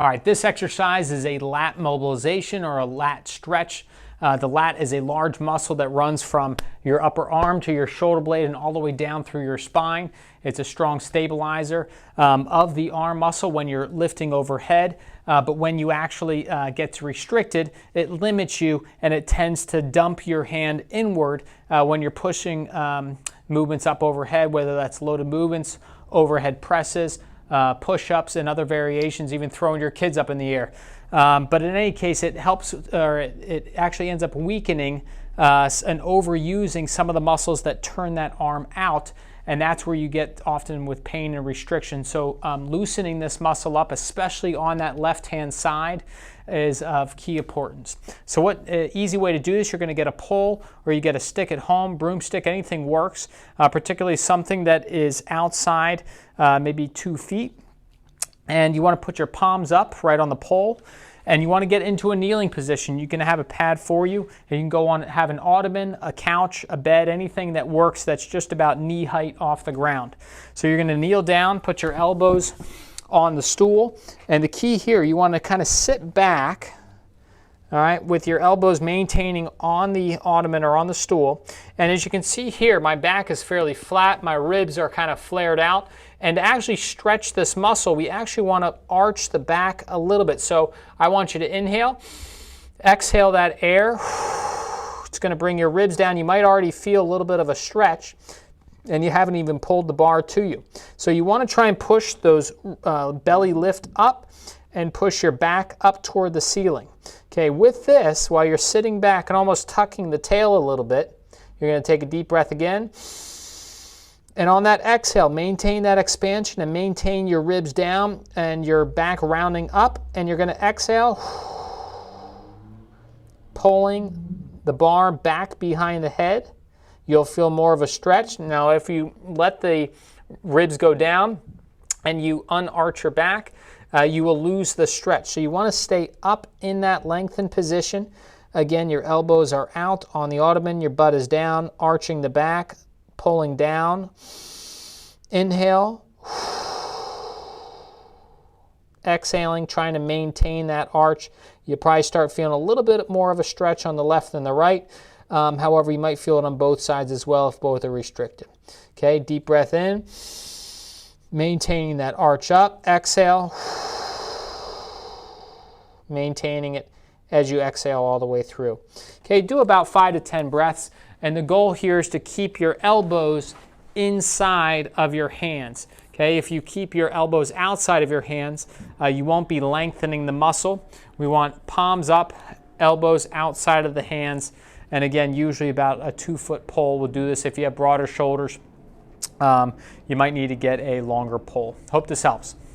All right, this exercise is a lat mobilization or a lat stretch. The lat is a large muscle that runs from your upper arm to your shoulder blade and all the way down through your spine. It's a strong stabilizer of the arm muscle when you're lifting overhead, but when you actually get restricted, it limits you and it tends to dump your hand inward when you're pushing movements up overhead, whether that's loaded movements, overhead presses, push-ups and other variations, even throwing your kids up in the air. But in any case, it helps, or it actually ends up weakening and overusing some of the muscles that turn that arm out, and that's where you get often with pain and restriction. So loosening this muscle up, especially on that left-hand side, is of key importance. So what easy way to do this, you're going to get a pole or you get a stick at home, broomstick, anything works, particularly something that is outside maybe 2 feet. And you want to put your palms up right on the pole, and you want to get into a kneeling position. You can have a pad for you, and you can go on, have an ottoman, a couch, a bed, anything that works that's just about knee height off the ground. So you're going to kneel down, put your elbows on the stool, and the key here, you want to kind of sit back, all right, with your elbows maintaining on the ottoman or on the stool. And as you can see here, my back is fairly flat, my ribs are kind of flared out, and to actually stretch this muscle, we actually want to arch the back a little bit. So I want you to inhale, exhale that air. It's going to bring your ribs down. You might already feel a little bit of a stretch, and you haven't even pulled the bar to you. So you want to try and push those belly lift up and push your back up toward the ceiling. Okay, with this, while you're sitting back and almost tucking the tail a little bit, you're going to take a deep breath again. And on that exhale, maintain that expansion and maintain your ribs down and your back rounding up. And you're going to exhale, pulling the bar back behind the head. You'll feel more of a stretch. Now, if you let the ribs go down and you unarch your back, you will lose the stretch. So you want to stay up in that lengthened position. Again, your elbows are out on the ottoman, your butt is down, arching the back, pulling down. Inhale. Exhaling, trying to maintain that arch. You probably start feeling a little bit more of a stretch on the left than the right. However, you might feel it on both sides as well if both are restricted. Okay, deep breath in. Maintaining that arch up. Exhale. Maintaining it as you exhale all the way through. Okay, do about 5 to 10 breaths. And the goal here is to keep your elbows inside of your hands. Okay, if you keep your elbows outside of your hands, you won't be lengthening the muscle. We want palms up, elbows outside of the hands. And again, usually about a 2-foot pole will do this. If you have broader shoulders, you might need to get a longer pole. Hope this helps.